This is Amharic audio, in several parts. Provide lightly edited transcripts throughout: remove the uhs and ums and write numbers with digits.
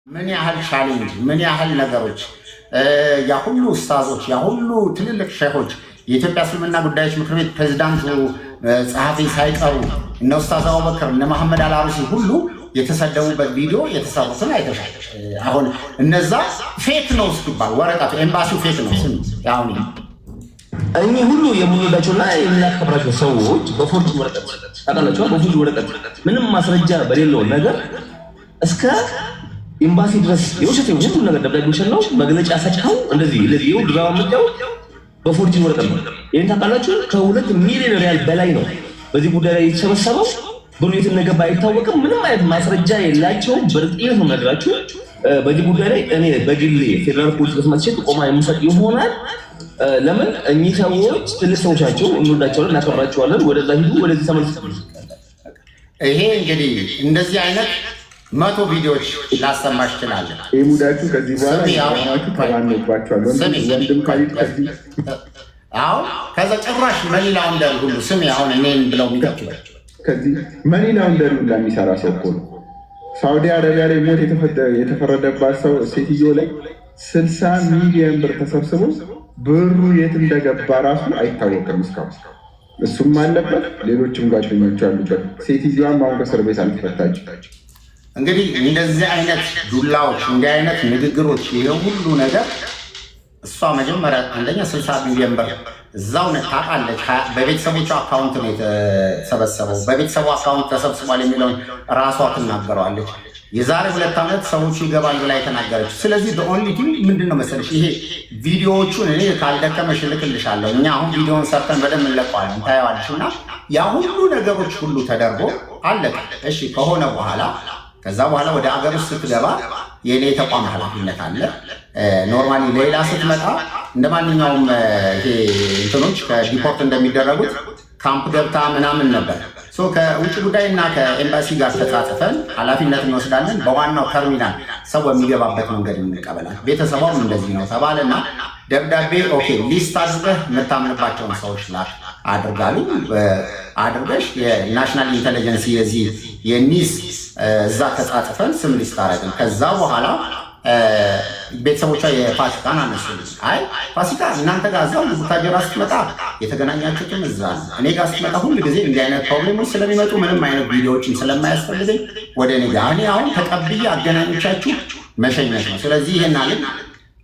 ምን ያህል ቻሌንጅ ምን ያህል ነገሮች ያ ሁሉ ኡስታዞች ያ ሁሉ ትልልቅ ሼኾች የኢትዮጵያ እስልምና ጉዳዮች ምክር ቤት ፕሬዝዳንቱ ጸሐፊ ሳይቀሩ እነ ኡስታዝ አቡበከር እነ መሐመድ አልአሩሲ ሁሉ የተሰደቡበት ቪዲዮ የተሰሩትን አይተሻል። አሁን እነዛ ፌክ ነው እስኪባል ወረቀቱ ኤምባሲው ፌክ ነው ስም ያው እኚህ ሁሉ የምንወዳቸውና የምናከብራቸው ሰዎች በፎርጅ ወረቀት ታውቃላችሁ፣ በፎርጅ ወረቀት ምንም ማስረጃ በሌለው ነገር እስከ ኤምባሲ ድረስ የውሸት ሁሉ ነገር ደብዳቤዎችን ነው መግለጫ ሰጥተው እንደዚህ ለዚሁ ድራማ መጣው በፎርጅ ወረቀት ነው። ይሄን ታውቃላችሁ፣ ከ2 ሚሊዮን ሪያል በላይ ነው በዚህ ጉዳይ ላይ የተሰበሰበው። ብሩ የት እንደገባ አይታወቅም። ምንም አይነት ማስረጃ የላቸውም። በርጥየት ነው ነገራችሁ። በዚህ ጉዳይ ላይ እኔ በግሌ ፌደራል ፖሊስ በስማት ጥቆማ የምሰጥ ይሆናል። ለምን እኚህ ሰዎች ትልቅ ሰዎች ናቸው፣ እንወዳቸዋለን፣ እናከብራቸዋለን። ወደዛ ሂዱ፣ ወደዚህ ተመልሱ። ይሄ እንግዲህ እንደዚህ አይነት 100 ቪዲዮዎች ላሰማሽ ይችላል። ሙዳችሁ ከዚህ በኋላ ያማችሁ ተባንባችኋል። ወንድም ካሊድ ከዚህ አሁን ከዛ ጭራሽ መኒላው እንዳል ሁሉ ስም አሁን እኔን ብለው የሚከፍሉ ከዚህ መኒላው እንዳል ሁሉ የሚሰራ ሰው እኮ ነው። ሳውዲ አረቢያ ላይ ሞት የተፈረደባት ሰው ሴትዮ ላይ 60 ሚሊዮን ብር ተሰብስቦ ብሩ የት እንደገባ ራሱ አይታወቅም እስካሁን። እሱም አለበት፣ ሌሎችም ጓደኞቹ አሉበት። ሴትዮዋም አሁን ከእስር ቤት አልተፈታች። እንግዲህ እንደዚህ አይነት ዱላዎች እንዲህ አይነት ንግግሮች ይሄ ሁሉ ነገር እሷ መጀመሪያ አንደኛ 60 ሚሊዮን ብር እዛው ታውቃለች። በቤተሰቦቿ አካውንት ነው የተሰበሰበው። በቤተሰቡ አካውንት ተሰብስቧል የሚለውን ራሷ ትናገረዋለች። የዛሬ 2 ዓመት ሰዎቹ ይገባል ብላ የተናገረች። ስለዚህ በኦንሊ ቲም ምንድነው መሰለሽ ይሄ ቪዲዮዎቹን እኔ ካልደከመሽ እልክልሻለሁ። እኛ አሁን ቪዲዮውን ሰርተን በደንብ እንለቀዋለን፣ ታየዋለሽ። እና ያ ሁሉ ነገሮች ሁሉ ተደርጎ አለቀ። እሺ ከሆነ በኋላ ከዛ በኋላ ወደ አገር ውስጥ ስትገባ የኔ ተቋም ኃላፊነት አለ። ኖርማሊ ሌላ ስትመጣ እንደማንኛውም ይሄ እንትኖች ከዲፖርት እንደሚደረጉት ካምፕ ገብታ ምናምን ነበር። ከውጭ ጉዳይና ከኤምባሲ ጋር ተጻጽፈን ኃላፊነት እንወስዳለን። በዋናው ተርሚናል ሰው የሚገባበት መንገድ እንቀበላል። ቤተሰቧም እንደዚህ ነው ተባለና ደብዳቤ ኦኬ ሊስት አድርገህ የምታምንባቸውን ሰዎች ላክ አድርጋሉ። አድርገሽ የናሽናል ኢንቴሊጀንስ የዚህ የኒስ እዛ ተጻጽፈን ስም ሊስት አደረግን። ከዛ በኋላ ቤተሰቦቿ የፋሲካን አነሱልኝ። አይ ፋሲካ እናንተ ጋር እዛው ቡታጀራ ስትመጣ የተገናኛችሁትም እዛ ነው። እኔ ጋር ስትመጣ ሁሉ ጊዜ እንዲህ አይነት ፕሮብሌሞች ስለሚመጡ ምንም አይነት ቪዲዮዎችን ስለማያስፈልገኝ ወደ እኔ ጋር እኔ አሁን ተቀብዬ አገናኞቻችሁ መሸኘት ነው። ስለዚህ ይህን አልን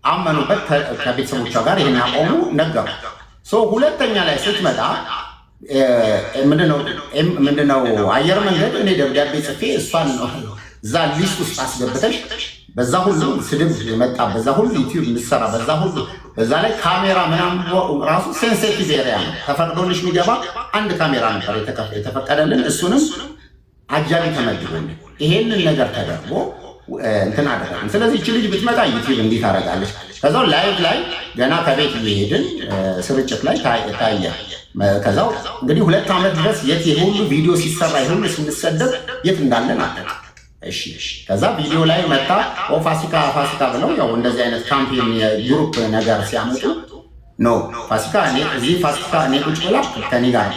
አመኑበት። ከቤተሰቦቿ ጋር ይህን ያቆሙ ነገሩ። ሁለተኛ ላይ ስትመጣ ምንድነው አየር መንገድ እኔ ደብዳቤ ጽፌ እሷን እዛ ሊስት ውስጥ አስገብተሽ በዛ ሁሉ ስድብ መጣ፣ በዛ ሁሉ ዩቲዩብ ምሰራ፣ በዛ ሁሉ በዛ ላይ ካሜራ ምናምን ራሱ ሴንሲቲቭ ኤሪያ ነው። ተፈቅዶልሽ የሚገባ አንድ ካሜራ ነበር የተፈቀደልን፣ እሱንም አጃቢ ተመድቦልን ይሄንን ነገር ተደርጎ እንትን አደረግን። ስለዚህ እቺ ልጅ ብትመጣ ዩቲዩብ እንዴት ታደርጋለች? ከዛው ላይቭ ላይ ገና ከቤት እየሄድን ስርጭት ላይ ታየ። ከዛው እንግዲህ 2 ዓመት ድረስ የት የሁሉ ቪዲዮ ሲሰራ የሁሉ ስንሰደብ የት እንዳለን አደረ። እሺ ከዛ ቪዲዮ ላይ መጣ ፋሲካ ብለው ያው እንደዚህ አይነት ካምፔን የግሩፕ ነገር ሲያመጡ ኖ ፋሲካ እኔ ቁጭ ብላ ከኔ ጋር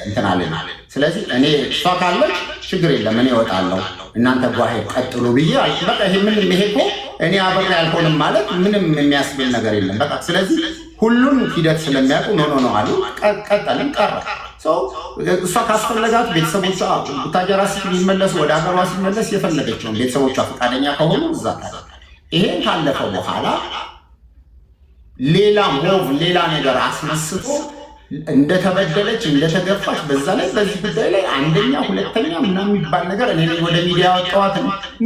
እንትን አለኝ። ስለዚህ እኔ እሷ ካለች ችግር የለም እኔ እወጣለሁ እናንተ ጓሄ ቀጥሉ ብዬ በቃ ይሄ ምንም ይሄ እኮ እኔ አብሬ አልሆንም ማለት ምንም የሚያስብል ነገር የለም። በቃ ስለዚህ ሁሉም ሂደት ስለሚያውቁ ኖ አሉ። ቀጠልን ቀረ። እሷ ካስፈለጋት ቤተሰቦቿ ቡታጀራ ሲመለሱ ወደ ሀገሯ ሲመለስ የፈለገችውን ቤተሰቦቿ ፈቃደኛ ከሆኑ እዛ ካለ ይሄን ካለፈ በኋላ ሌላ ነገር አስመስቶ እንደተበደለች እንደተገፋች በዛ ላይ በዚህ ጉዳይ ላይ አንደኛ ሁለተኛ ምናምን የሚባል ነገር እኔ ወደ ሚዲያ ያወጣኋት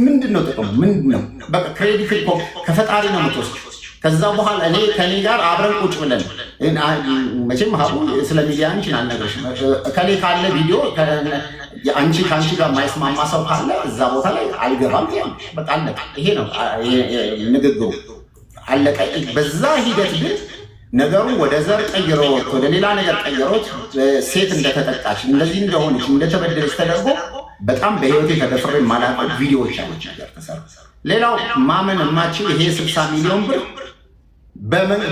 ምንድነው ጥቅሙ? ምንድነው? በቃ ክሬዲት እኮ ከፈጣሪ ነው የምትወስድ። ከዛ በኋላ ከኔ ጋር አብረን ቁጭ ብለን መቼም ሀቡ ስለ ሚዲያ አንቺን አልነግርሽም። ከሌ ካለ ቪዲዮ ከአንቺ ጋር የማይስማማ ሰው ካለ እዛ ቦታ ላይ አልገባም። በቃ አለቀ። ይሄ ነው ንግግሩ፣ አለቀ። በዛ ሂደት ግን ነገሩ ወደ ዘር ቀይሮት ወደ ሌላ ነገር ቀይሮት ሴት እንደተጠቃች እንደዚህ እንደሆነች እንደተበደለች ተደርጎ በጣም በህይወቴ ተደፍሬ የማላውቀው ቪዲዮዎች አለች ነገር ተሰራ። ሌላው ማመን የማችው ይሄ 60 ሚሊዮን ብር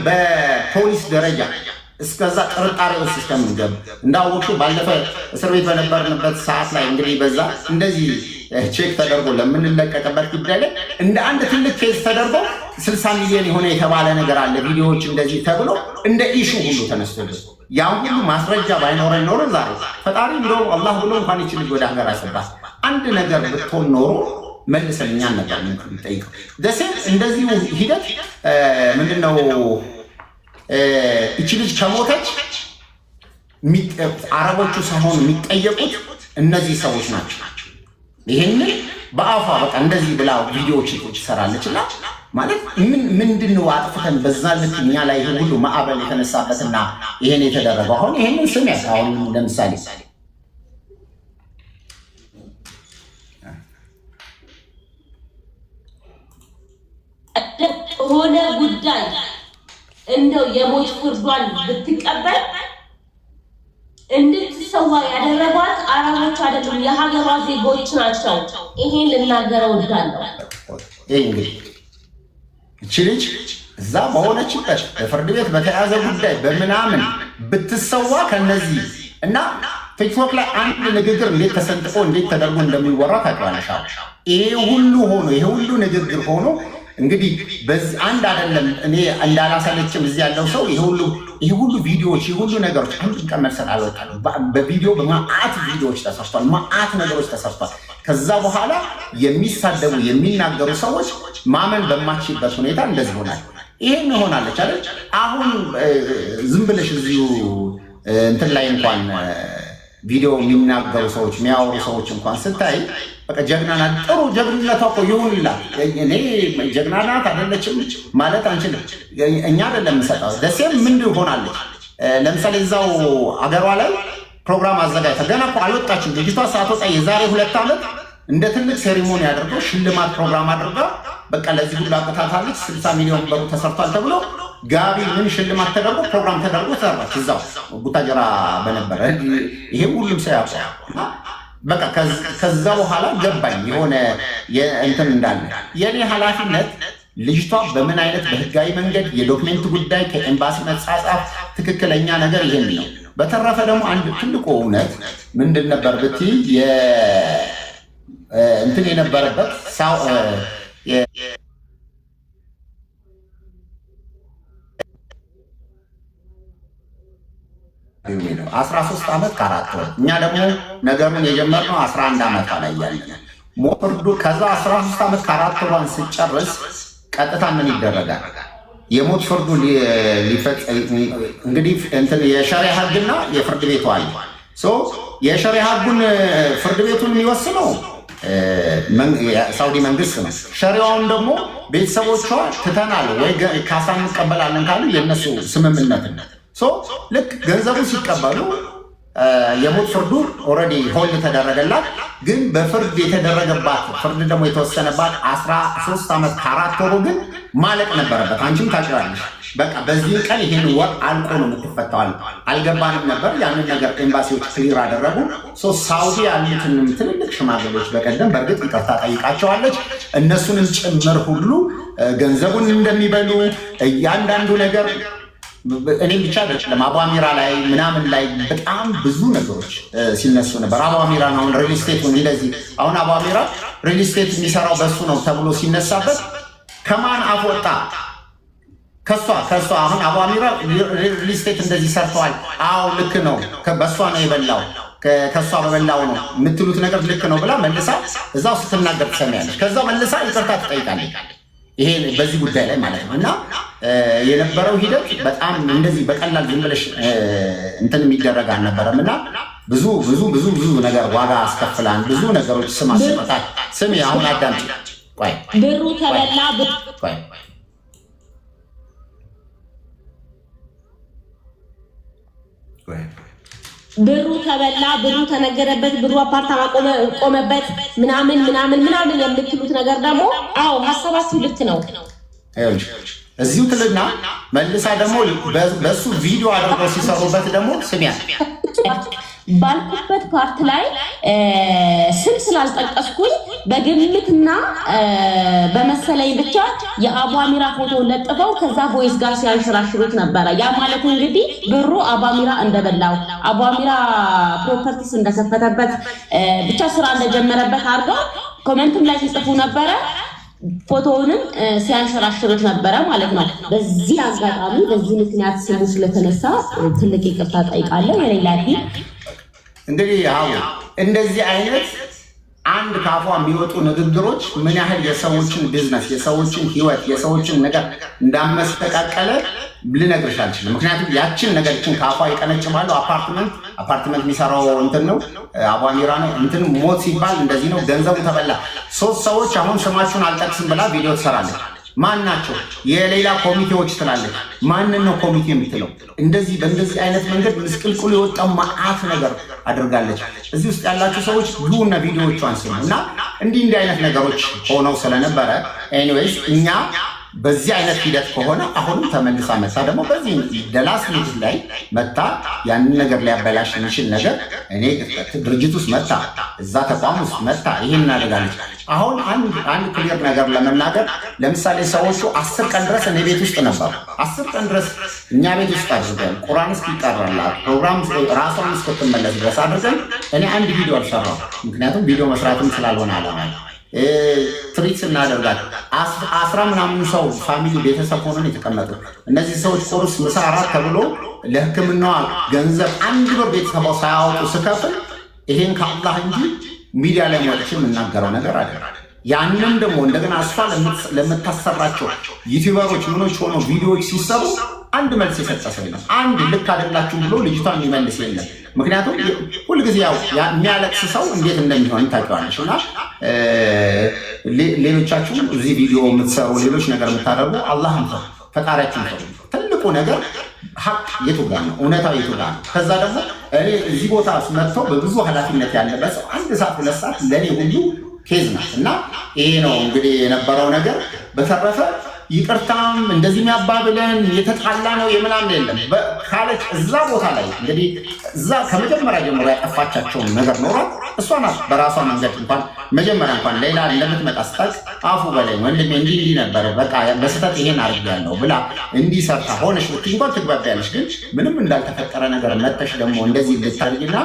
በፖሊስ ደረጃ እስከዛ ጥርጣሬ ውስጥ እስከምንገባ እንዳወቅሽው ባለፈ እስር ቤት በነበርንበት ሰዓት ላይ እንግዲህ በዛ እንደዚህ ቼክ ተደርጎ ለምንለቀቅበት ጉዳይ ላይ እንደ አንድ ትልቅ ኬዝ ተደርጎ 60 ሚሊዮን የሆነ የተባለ ነገር አለ ቪዲዮዎች እንደዚህ ተብሎ እንደ ኢሹ ሁሉ ተነስቶልኝ ያን ሁሉ ማስረጃ ባይኖረን ኖሮ ዛሬ ፈጣሪ እንደው አላህ ብሎ እንኳን ይችላል ወደ ሀገር አሰባስ አንድ ነገር ብትሆን ኖሮ መልሰን እኛን ነበር የምንጠይቀው። ደሴም እንደዚህ ሂደት ምንድነው እቺ ልጅ ከሞተች አረቦቹ ሳይሆኑ የሚጠየቁት እነዚህ ሰዎች ናቸው። ይሄንን በአፋ በቃ እንደዚህ ብላ ቪዲዮዎች ትሰራለችና ማለት ምንድነው አጥፍተን በዛ ልክ እኛ ላይ ሁሉ ማዕበል የተነሳበትና ይሄን የተደረገው አሁን ይሄንን ስም ያሳውን ለምሳሌ ሆነ ጉዳይ እንደው የሞት ፍርዷን ብትቀበል እንድትሰዋ ያደረጓት አረቦች አይደሉም የሀገሯ ዜጎች ናቸው። ይሄን ልናገረው እወዳለሁ። እቺ ልጅ እዛ በሆነችበት በፍርድ ቤት በተያዘ ጉዳይ በምናምን ብትሰዋ ከነዚህ እና ቲክቶክ ላይ አንድ ንግግር እንዴት ተሰንጥቆ እንዴት ተደርጎ እንደሚወራ ታውቃለሽ። ይሄ ሁሉ ንግግር ሆኖ እንግዲህ በዚህ አንድ አይደለም እኔ እንዳላሰለችም እዚህ ያለው ሰው ይሄ ሁሉ ቪዲዮዎች ይሄ ሁሉ ነገሮች አንድ ቀን መልሰን አልወጣንም። በቪዲዮ በማአት ቪዲዮዎች ተሰርቷል፣ ማአት ነገሮች ተሰርቷል። ከዛ በኋላ የሚሳደቡ የሚናገሩ ሰዎች ማመን በማችበት ሁኔታ እንደዚህ ሆናል። ይሄን ሆናለች አይደል? አሁን ዝም ብለሽ እዚሁ እንትን ላይ እንኳን ቪዲዮ የሚናገሩ ሰዎች የሚያወሩ ሰዎች እንኳን ስታይ በቃ ጀግና ናት። ጥሩ ጀግንነቷ እኮ ይሁንላት። እኔ ጀግና ናት አይደለችም ማለት አንችልም። እኛ አይደለም የምንሰጠው ደሴም ምን ሆናለች። ለምሳሌ እዛው አገሯ ላይ ፕሮግራም አዘጋጅታ ገና እኮ አልወጣችም ልጅቷ። ሳትወጣ የዛሬ 2 ዓመት እንደ ትልቅ ሴሪሞኒ አድርገው ሽልማት ፕሮግራም አድርጋ በቃ ለዚህ ሁሉ አቅታታለች። 60 ሚሊዮን ብር ተሰርቷል ተብሎ ጋቢ ምን ሽልማት ተደርጎ ፕሮግራም ተደርጎ ተሰራች። እዛው ቡታጀራ በነበረ ይሄ ሁሉም ሰው ያውቃል። በቃ ከዛ በኋላ ገባኝ የሆነ እንትን እንዳለ የኔ ኃላፊነት ልጅቷ በምን አይነት በህጋዊ መንገድ የዶክሜንት ጉዳይ ከኤምባሲ መጻጻፍ ትክክለኛ ነገር ይሄን ነው። በተረፈ ደግሞ አንድ ትልቁ እውነት ምንድን ነበር ብትይ እንትን የነበረበት 13 ዓመት ከ4 ወር እኛ ደግሞ ነገሩን የጀመርነው 11 ዓመት ላይ ያለን ሞርዱ ከዛ 13 ዓመት ከ4 ወሯን ስጨርስ ቀጥታ ምን ይደረጋል? የሞት ፍርዱ እንግዲህ እንትን የሸሪዓ ህግና የፍርድ ቤቱ አለ። የሸሪዓ ህጉን ፍርድ ቤቱን የሚወስነው ሳውዲ መንግስት ነው። ሸሪዓውን ደግሞ ቤተሰቦቿ ትተናል ወይ ካሳ እንቀበላለን ካሉ የነሱ ስምምነት ነው። ልክ ገንዘቡ ሲቀበሉ የሞት ፍርዱ ኦልሬዲ ሆልድ ተደረገላት። ግን በፍርድ የተደረገባት ፍርድ ደግሞ የተወሰነባት 13 ዓመት ከ4 ወሩ ግን ማለቅ ነበረበት። አንቺም ታውቂዋለሽ። በቃ በዚህ ቀን ይሄን ወር አልቆ ነው የምትፈታው። አልገባንም ነበር። ያንን ነገር ኤምባሲዎች ክሊር አደረጉ። ሳውዲ ያሉትንም ትልልቅ ሽማግሌዎች በቀደም በእርግጥ ይቅርታ ጠይቃቸዋለች። እነሱንም ጭምር ሁሉ ገንዘቡን እንደሚበሉ እያንዳንዱ ነገር እኔም ብቻ አይደለም አቡ አሚራ ላይ ምናምን ላይ በጣም ብዙ ነገሮች ሲነሱ ነበር። አቡ አሚራ አሁን ሪል ስቴቱን እንደዚህ አሁን አቡ አሚራ ሪል ስቴት የሚሰራው በሱ ነው ተብሎ ሲነሳበት ከማን አፎጣ? ከሷ አሁን አቡ አሚራ ሪል ስቴት እንደዚህ ሰርተዋል። አዎ ልክ ነው፣ በሷ ነው የበላው፣ ከሷ በበላው ነው የምትሉት ነገር ልክ ነው ብላ መልሳ እዛው ስትናገር ትሰሚያለች። ከዛ መልሳ ይቅርታ ትጠይቃለች። ይሄ በዚህ ጉዳይ ላይ ማለት ነው። እና የነበረው ሂደት በጣም እንደዚህ በቀላል ዝም ብለሽ እንትን የሚደረግ አልነበረም። እና ብዙ ነገር ዋጋ አስከፍላን ብዙ ነገሮች ስም አስመጣት። ስም አሁን አዳምጪ። ቆይ ብሩ ተበላ። ቆይ ብሩ ተበላ፣ ብሩ ተነገረበት፣ ብሩ አፓርታማ ቆመበት ምናምን የምትሉት ነገር ደግሞ አዎ ሀሳባችሁ ልክ ነው። እዚሁ ትልና መልሳ ደግሞ በሱ ቪዲዮ አድርገው ሲሰሩበት ደግሞ ስሚያ ባልኩበት ፓርት ላይ ስም ስላልጠቀስኩኝ በግምትና በመሰለኝ ብቻ የአቡ አሚራ ፎቶ ለጥፈው ከዛ ቮይስ ጋር ሲያንሽራሽሩት ነበረ። ያ ማለት እንግዲህ ብሩ አቡ አሚራ እንደበላው አቡ አሚራ ፕሮፐርቲስ እንደከፈተበት ብቻ ስራ እንደጀመረበት አድርገው ኮሜንትም ላይ ሲጽፉ ነበረ። ፎቶውንም ሲያንሸራሽሩት ነበረ ማለት ነው። በዚህ አጋጣሚ በዚህ ምክንያት ስሙ ስለተነሳ ትልቅ ይቅርታ ጠይቃለሁ። የሌላቲ እንግዲህ ያው እንደዚህ አይነት አንድ ካፏ የሚወጡ ንግግሮች ምን ያህል የሰዎችን ቢዝነስ፣ የሰዎችን ህይወት፣ የሰዎችን ነገር እንዳመስተቃቀለ ልነግርሽ አልችልም። ምክንያቱም ያችን ነገርችን ካፏ ይቀነጭማሉ። አፓርትመንት የሚሰራው እንትን ነው አቡ አሚራ ነው። እንትን ሞት ሲባል እንደዚህ ነው፣ ገንዘቡ ተበላ። 3 ሰዎች አሁን ስማችሁን አልጠቅስም ብላ ቪዲዮ ትሰራለች። ማን ናቸው? የሌላ ኮሚቴዎች ትላለች። ማንን ነው ኮሚቴ የምትለው? እንደዚህ በእንደዚህ አይነት መንገድ ምስቅልቅሉ የወጣው መዓት ነገር አድርጋለች። እዚህ ውስጥ ያላችሁ ሰዎች ግቡና ቪዲዮዎቿን ስሙ እና እንዲህ አይነት ነገሮች ሆነው ስለነበረ ኤኒዌይስ እኛ በዚህ አይነት ሂደት ከሆነ አሁንም ተመልሳ መታ ደግሞ በዚህ ደላስ ሚድ ላይ መታ ያንን ነገር ሊያበላሽ የሚችል ነገር እኔ ድርጅት ውስጥ መታ እዛ ተቋም ውስጥ መታ ይሄን እናደርጋለች። አሁን አንድ ክሊር ነገር ለመናገር ለምሳሌ ሰዎቹ 10 ቀን ድረስ እኔ ቤት ውስጥ ነበሩ። 10 ቀን ድረስ እኛ ቤት ውስጥ አድርገን ቁርአን እስኪቀራላት ፕሮግራም ራሷን እስክትመለስ ድረስ አድርገን እኔ አንድ ቪዲዮ አልሰራሁም። ምክንያቱም ቪዲዮ መስራትም ስላልሆነ አላማ ትሪት እናደርጋል 10 ምናምን ሰው ፋሚሊ ቤተሰብ ሆነን የተቀመጡ እነዚህ ሰዎች ቁርስ ምሳ እራት ተብሎ ለሕክምና ገንዘብ 1 ብር ቤተሰብ ሳያወጡ ስከፍል ይሄን ከአላህ እንጂ ሚዲያ ላይ ወጥቼ የምናገረው ነገር አለ። ያንንም ደግሞ እንደገና አስፋ ለምታሰራቸው ዩቲዩበሮች ምኖች ሆኖ ቪዲዮዎች ሲሰሩ አንድ መልስ የሰጠ ሰው የለም። አንድ ልክ አይደላችሁ ብሎ ልጅቷን የሚመልስ የለም። ምክንያቱም ሁልጊዜ ያው የሚያለቅስ ሰው እንዴት እንደሚሆን ታውቂዋለሽ። እና ሌሎቻችሁ እዚህ ቪዲዮ የምትሰሩ ሌሎች ነገር የምታደርጉ አላህን ፈጣሪያችሁን ፈሩ። ትልቁ ነገር ሀቅ የቱ ጋር ነው? እውነታው የቱ ጋር ነው? ከዛ ደግሞ እኔ እዚህ ቦታ መጥተው በብዙ ኃላፊነት ያለበት ሰው 1 ሰዓት 2 ሰዓት ለእኔ ሁሉ ኬዝ ናት። እና ይሄ ነው እንግዲህ የነበረው ነገር። በተረፈ ይቅርታም እንደዚህ የሚያባብለን የተጣላ ነው የምናምን የለም ካለች እዛ ቦታ ላይ እንግዲህ እዛ ከመጀመሪያ ጀምሮ ያጠፋቻቸውን ነገር ኖሯል። እሷ ናት በራሷ መንገድ እንኳን መጀመሪያ እንኳን ሌላ እንደምትመጣ ስታቅ አፉ በላይ ወንድሜ እንዲህ ነበረ በቃ በስተት ይሄን አድርጌያለሁ ብላ እንዲህ ሰርታ ሆነሽ ብትይ እንኳን ትግባቢያለሽ። ግን ምንም እንዳልተፈጠረ ነገር መተሽ ደግሞ እንደዚህ ልታደርጊና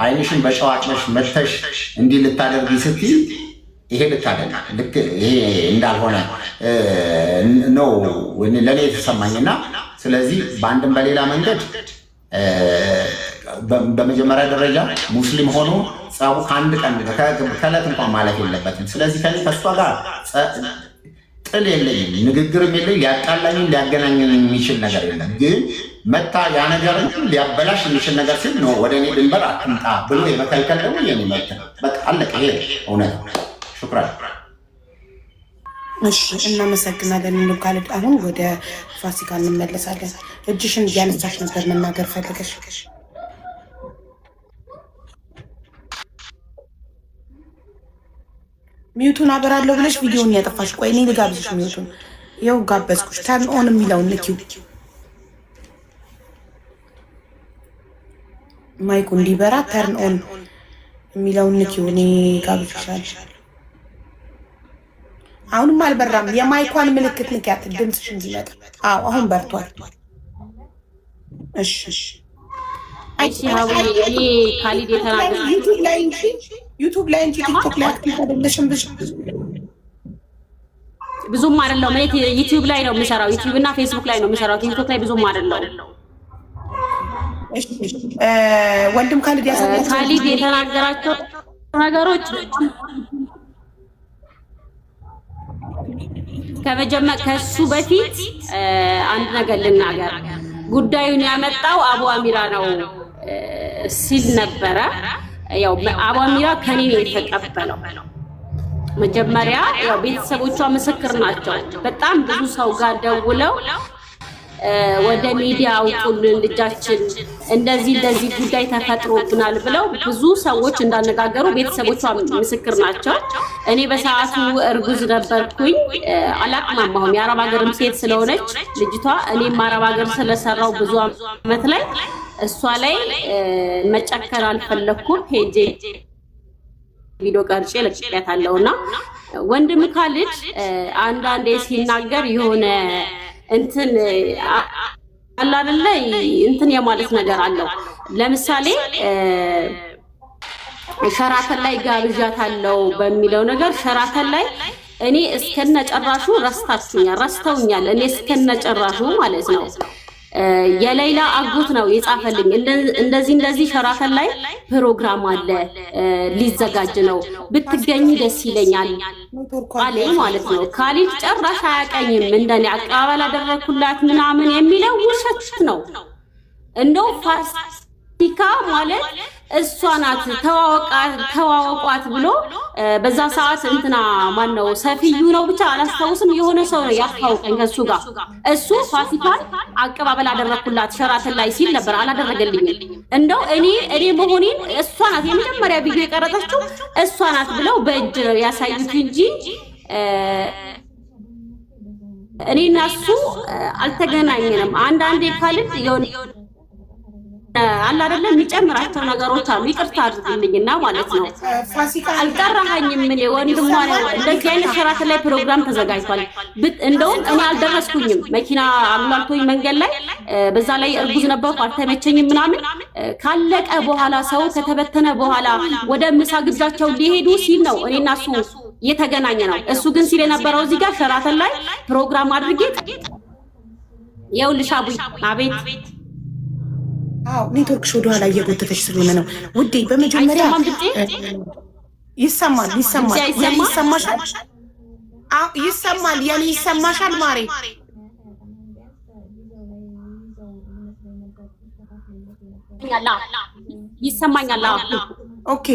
አይንሽን በጨዋጭሽ መተሽ እንዲህ ልታደርጊ ስትይ ይሄ ልታደርግ ልክ ይሄ እንዳልሆነ ነው ለእኔ የተሰማኝና ስለዚህ በአንድም በሌላ መንገድ በመጀመሪያ ደረጃ ሙስሊም ሆኖ ጸቡ ከአንድ ቀን ከዕለት እንኳን ማለፍ የለበትም። ስለዚህ ከኔ ከእሷ ጋር ጥል የለኝም፣ ንግግርም የለኝ፣ ሊያጣላኝም ሊያገናኝም የሚችል ነገር የለም። ግን መታ ያ ነገር ሊያበላሽ የሚችል ነገር ሲል ነው ወደ እኔ ድንበር አትምጣ ብሎ የመከልከል ደግሞ የኔ መብት ነው። በቃ አለቀ። ይሄ እውነት ነው። ሹክራን። እሺ እናመሰግናለን። እንደው ካለ አሁን ወደ ፋሲካ እንመለሳለን። እጅሽን እያነሳሽ ነበር መናገር ፈልገሽ። ሚዩቱን አበራለሁ ብለሽ ቪዲዮውን ያጠፋሽ። ቆይ እኔ ልጋብዝሽ ሚዩቱን። ይኸው ጋበዝኩሽ። ተርን ኦን የሚለውን ንኪው። ማይኩ እንዲበራ ተርን ኦን የሚለውን ንኪው። እኔ ጋብዝሻለሁ። አሁንም አልበራም። የማይኳን ምልክት ንኪያት ድምፅሽ እንዲመጣ። አዎ አሁን በርቷል። እሺ እሺ ሀዊ እኔ ካሊድ የተናገረ ዩቲዩብ ላይ እንጂ ቲክቶክ ላይ አክቲቭ አይደለሽም። ብዙም አይደለም። እኔ ዩቲዩብ ላይ ነው የምሰራው። ዩቲዩብ እና ፌስቡክ ላይ ነው የምሰራው። ቲክቶክ ላይ ብዙም አይደለም። እሺ ወንድም ካሊድ ያሳያቸው ካሊድ የተናገራቸው ነገሮች ከሱ በፊት አንድ ነገር ልናገር። ጉዳዩን ያመጣው አቡ አሚራ ነው ሲል ነበረ። ያው አቡ አሚራ ከኔ ነው የተቀበለው። መጀመሪያ ያው ቤተሰቦቿ ምስክር ናቸው። በጣም ብዙ ሰው ጋር ደውለው ወደ ሚዲያ አውጡልን ልጃችን እንደዚህ ጉዳይ ተፈጥሮብናል ብለው ብዙ ሰዎች እንዳነጋገሩ ቤተሰቦቿ ምስክር ናቸው። እኔ በሰዓቱ እርጉዝ ነበርኩኝ። አላቅማማሁም። የአረብ ሀገርም ሴት ስለሆነች ልጅቷ እኔም አረብ ሀገር ስለሰራው ብዙ አመት ላይ እሷ ላይ መጨከር አልፈለኩም። ሄጄ ቪዲዮ ቀርጬ ለቅቄያታለሁና ወንድም ካሊድ አንዳንዴ ሲናገር የሆነ እንትን አለ አይደለ እንትን የማለት ነገር አለው። ለምሳሌ ሸራተን ላይ ጋብዣታለሁ በሚለው ነገር ሸራተን ላይ እኔ እስከነጨራሹ ረስተውኛል። እኔ እስከነጨራሹ ማለት ነው የሌላ አጎት ነው የጻፈልኝ። እንደዚህ ሸራተን ላይ ፕሮግራም አለ ሊዘጋጅ ነው ብትገኝ ደስ ይለኛል አለ ማለት ነው። ካሊድ ጨራሽ አያቀኝም። እንደኔ አቀባበል አደረኩላት ምናምን የሚለው ውሸት ነው። እንደው ፋሲካ ማለት እሷ ናት ተዋወቋት ብሎ በዛ ሰዓት እንትና ማን ነው ሰፊዩ ነው ብቻ አላስታውስም፣ የሆነ ሰው ነው ያስታውቀኝ ከሱ ጋር። እሱ ፋሲካን አቀባበል አደረኩላት ሸራተን ላይ ሲል ነበር። አላደረገልኝም። እንደው እኔ መሆኔን እሷ ናት የመጀመሪያ ቪዲዮ የቀረጸችው እሷ ናት ብለው በእጅ ነው ያሳዩት እንጂ እኔና እሱ አልተገናኘንም። አንዳንዴ ካሊድ የሆነ አላ አይደለም የሚጨምራቸው ነገሮች አሉ። ይቅርታ አድርግልኝና ማለት ነው አልጠራኸኝም። ምን ወንድሟ ነው እንደዚህ አይነት ሸራተን ላይ ፕሮግራም ተዘጋጅቷል። እንደውም እኔ አልደረስኩኝም። መኪና አሉላልቶኝ መንገድ ላይ በዛ ላይ እርጉዝ ነበርኩ አልተመቸኝም ምናምን። ካለቀ በኋላ ሰው ከተበተነ በኋላ ወደ ምሳ ግብዣቸው ሊሄዱ ሲል ነው እኔና እሱ የተገናኘ ነው። እሱ ግን ሲል የነበረው እዚህ ጋር ሸራተን ላይ ፕሮግራም አድርጌ ይኸውልሽ አቡይ አቤት ኔትወርክሽ ወደ ኋላ እየጎተተሽ ስለሆነ ነው ውዴ። በመጀመሪያ ይሰማል። ይሰማሻል? ያኔ ይሰማሻል ማሬ? ይሰማኛል። ኦኬ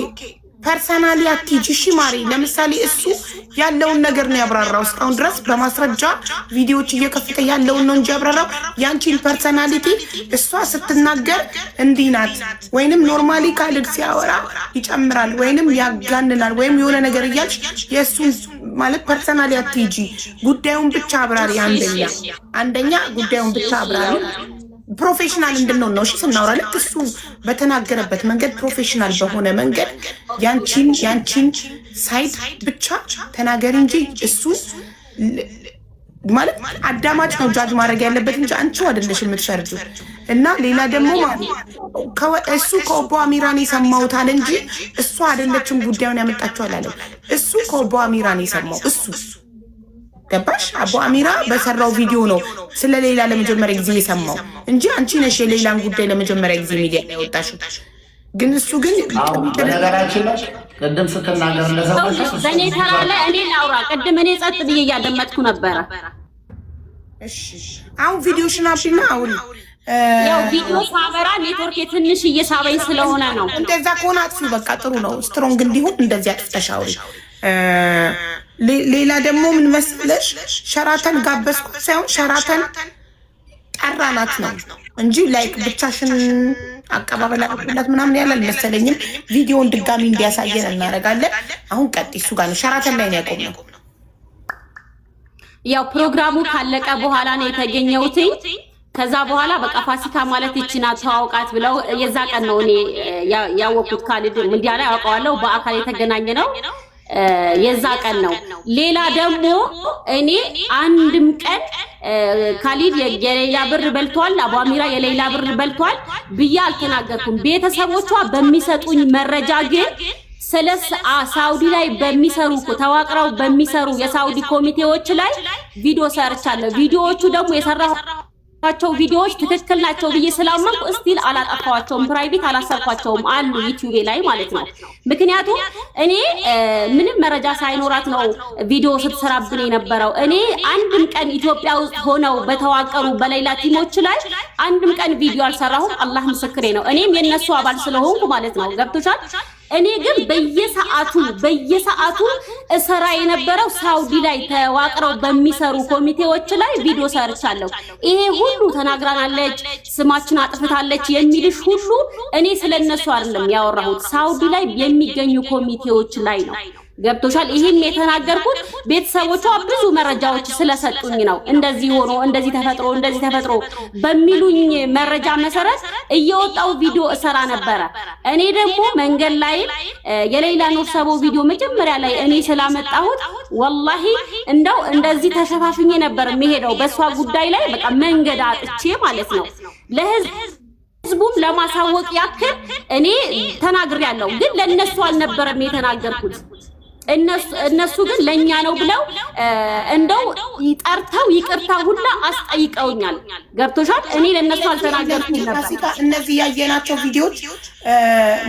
ፐርሰናሊ አትሂጂ እሺ ማሪ። ለምሳሌ እሱ ያለውን ነገር ነው ያብራራው። እስካሁን ድረስ በማስረጃ ቪዲዮዎች እየከፈተ ያለውን ነው እንጂ ያብራራው ያንቺን ፐርሰናሊቲ እሷ ስትናገር እንዲህ ናት ወይንም ኖርማሊ ካሊድ ሲያወራ ይጨምራል ወይንም ያጋንናል ወይም የሆነ ነገር እያልሽ የእሱን ማለት ፐርሰናሊ አትሂጂ። ጉዳዩን ብቻ አብራሪ። አንደኛ ጉዳዩን ብቻ አብራሪ። ፕሮፌሽናል እንድንሆን ነው እሺ ስናወራ። ልክ እሱ በተናገረበት መንገድ ፕሮፌሽናል በሆነ መንገድ ያንቺን ሳይድ ብቻ ተናገሪ እንጂ እሱ ማለት አዳማጭ ነው ጃጅ ማድረግ ያለበት እንጂ አንቺው አይደለሽ የምትፈርጂው። እና ሌላ ደግሞ እሱ ከኦቦ አሚራን የሰማሁት አለ እንጂ እሱ አይደለችም ጉዳዩን ያመጣችው አላለም። እሱ ከኦቦ አሚራን የሰማው እሱ ገባሽ? አቡ አሚራ በሰራው ቪዲዮ ነው ስለሌላ ለመጀመሪያ ጊዜ የሰማው እንጂ አንቺ ነሽ የሌላን ጉዳይ ለመጀመሪያ ጊዜ ሚዲያ ላይ ያወጣሽው። ግን እሱ ግን በነገራችን ላይ ቅድም ስትናገር ለሰዎች በኔ ተራ ላይ እኔ ላውራ። ቅድም እኔ ጸጥ ብዬ እያደመጥኩ ነበረ። እሺ አሁን ቪዲዮሽን አብሪና አውሪ። ያው ቪዲዮ ሳበራ ኔትወርክ ትንሽ እየሳበኝ ስለሆነ ነው። እንደዛ ከሆነ አጥፊው በቃ ጥሩ ነው። ስትሮንግ እንዲሆን እንደዚህ አጥፍተሽ አውሪ። ሌላ ደግሞ ምን መስለሽ ሸራተን ጋበዝኩት ሳይሆን ሸራተን ጠራናት ነው እንጂ ላይክ ብቻሽን አቀባበል አድርጉላት ምናምን ያለ አልመሰለኝም። ቪዲዮውን ድጋሚ እንዲያሳየን እናደርጋለን። አሁን ቀጥይ። እሱ ጋር ነው ሸራተን ላይ ነው ያቆምነው። ያው ፕሮግራሙ ካለቀ በኋላ ነው የተገኘሁት። ከዛ በኋላ በቃ ፋሲካ ማለት ይችና ተዋውቃት ብለው የዛ ቀን ነው እኔ ያወቅኩት። ካሊድ ሚዲያ ላይ አውቀዋለሁ፣ በአካል የተገናኘ ነው የዛ ቀን ነው። ሌላ ደግሞ እኔ አንድም ቀን ካሊድ የሌላ ብር በልቷል፣ አቡ አሚራ የሌላ ብር በልቷል ብዬ አልተናገርኩም። ቤተሰቦቿ በሚሰጡኝ መረጃ ግን ስለ ሳውዲ ላይ በሚሰሩ ተዋቅረው በሚሰሩ የሳውዲ ኮሚቴዎች ላይ ቪዲዮ ሰርቻለሁ። ቪዲዮዎቹ ደግሞ የሰራኋቸው ቪዲዮዎች ትክክል ናቸው ብዬ ስላመንኩ እስቲል አላጠፋቸውም፣ ፕራይቬት አላሰርኳቸውም አሉ ዩቲዩብ ላይ ማለት ነው። ምክንያቱም እኔ ምንም መረጃ ሳይኖራት ነው ቪዲዮ ስትሰራብን የነበረው። እኔ አንድም ቀን ኢትዮጵያ ውስጥ ሆነው በተዋቀሩ በሌላ ቲሞች ላይ አንድም ቀን ቪዲዮ አልሰራሁም። አላህ ምስክሬ ነው። እኔም የነሱ አባል ስለሆንኩ ማለት ነው። ገብቶሻል? እኔ ግን በየሰዓቱ እሰራ የነበረው ሳውዲ ላይ ተዋቅረው በሚሰሩ ኮሚቴዎች ላይ ቪዲዮ ሰርቻለሁ። ይሄ ሁሉ ተናግራናለች፣ ስማችን አጥፍታለች የሚልሽ ሁሉ እኔ ስለነሱ አይደለም ያወራሁት፣ ሳውዲ ላይ የሚገኙ ኮሚቴዎች ላይ ነው። ገብቶሻል? ይሄን የተናገርኩት ቤተሰቦቿ ብዙ መረጃዎች ስለሰጡኝ ነው። እንደዚህ ሆኖ እንደዚህ ተፈጥሮ በሚሉኝ መረጃ መሰረት እየወጣው ቪዲዮ እሰራ ነበረ። እኔ ደግሞ መንገድ ላይ የሌላ ኑር ሰቦ ቪዲዮ መጀመሪያ ላይ እኔ ስላመጣሁት ወላሂ እንደው እንደዚህ ተሸፋፍኜ ነበር የሚሄደው በሷ ጉዳይ ላይ በቃ መንገድ አጥቼ ማለት ነው። ለህዝቡም ለማሳወቅ ያክል እኔ ተናግሬያለሁ፣ ግን ለነሱ አልነበረም የተናገርኩት። እነሱ ግን ለኛ ነው ብለው እንደው ይጠርተው ይቅርታ ሁላ አስጠይቀውኛል። ገብቶሻል? እኔ ለነሱ አልተናገርኩም ነበር። እነዚህ ያየናቸው ቪዲዮዎች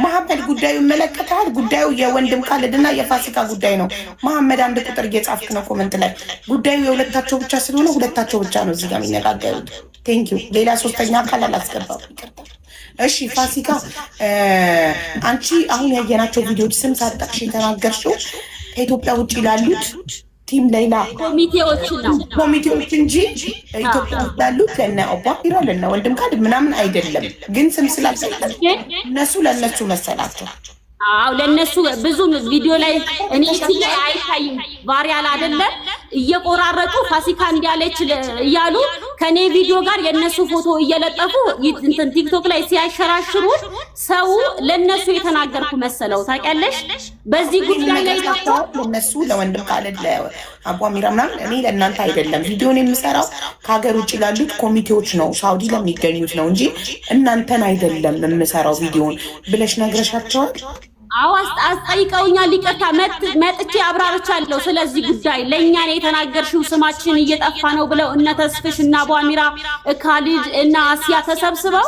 መሐመድ ጉዳዩ ይመለከታል። ጉዳዩ የወንድም ካልድና የፋሲካ ጉዳይ ነው። መሐመድ አንድ ቁጥር እየጻፍክ ነው ኮመንት ላይ። ጉዳዩ የሁለታቸው ብቻ ስለሆነ ሁለታቸው ብቻ ነው እዚህ ጋር የሚነጋገሩት። ቴንኪው። ሌላ ሶስተኛ አካል አላስገባም። ይቅርታ። እሺ ፋሲካ፣ አንቺ አሁን ያየናቸው ቪዲዮዎች ስም ሳትጠቅሽ የተናገርሽው ከኢትዮጵያ ውጭ ላሉት ቲም ሌላ ኮሚቴዎች እንጂ ኢትዮጵያ ውስጥ ላሉት ለነ ኦባፒራ ለነ ወንድም ካድ ምናምን አይደለም። ግን ስም ስላልሰጠሽ እነሱ ለነሱ መሰላቸው። አው ለነሱ ብዙ ቪዲዮ ላይ እኔ ሲል አይታይም። ቫሪያል አይደለም እየቆራረጡ ፋሲካ እንዲያለች እያሉ ከኔ ቪዲዮ ጋር የነሱ ፎቶ እየለጠፉ እንትን ቲክቶክ ላይ ሲያሸራሽሩ ሰው ለነሱ የተናገርኩ መሰለው። ታውቂያለሽ? በዚህ ጉዳይ ላይ ለነሱ ለወንድም ካለድ ለአቧሚራ ምናምን እኔ ለእናንተ አይደለም ቪዲዮን የምሰራው ከሀገር ውጭ ላሉት ኮሚቴዎች ነው፣ ሳውዲ ለሚገኙት ነው እንጂ እናንተን አይደለም የምሰራው ቪዲዮን ብለሽ ነግረሻቸዋል? አው አስጠይቀውኛል። ይቅርታ መጥቼ አብራርቻለሁ። ስለዚህ ጉዳይ ለኛ ነው የተናገርሽው፣ ስማችን እየጠፋ ነው ብለው እነ ተስፍሽ እና ቧሚራ ካሊድ እና አሲያ ተሰብስበው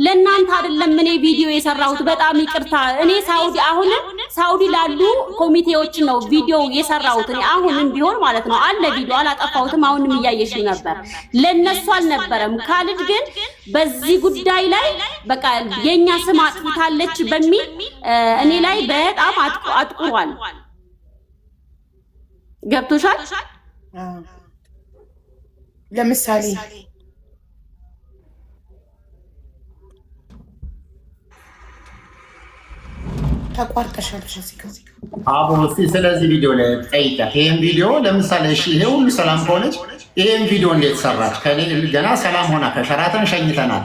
ለእናንተ አይደለም እኔ ቪዲዮ የሰራሁት። በጣም ይቅርታ። እኔ ሳውዲ ላሉ ኮሚቴዎች ነው ቪዲዮ የሰራሁት። እኔ አሁንም ቢሆን ማለት ነው አለ ቪዲዮ አላጠፋሁትም። አሁንም እያየሽ ነበር። ለነሱ አልነበረም። ካሊድ ግን በዚህ ጉዳይ ላይ በቃ የኛ ስም አጥፍታለች በሚል እኔ ላይ በጣም አጥቁሯል። ገብቶሻል? ለምሳሌ ተቋርጠሻል። አቦ እስቲ ስለዚህ ቪዲዮ ላይ ጠይቂያት። ይሄን ቪዲዮ ለምሳሌ እሺ፣ ይሄ ሁሉ ሰላም ከሆነች ይሄን ቪዲዮ እንዴት ሰራች? ከኔ ገና ሰላም ሆና ከሸራተን ሸኝተናል።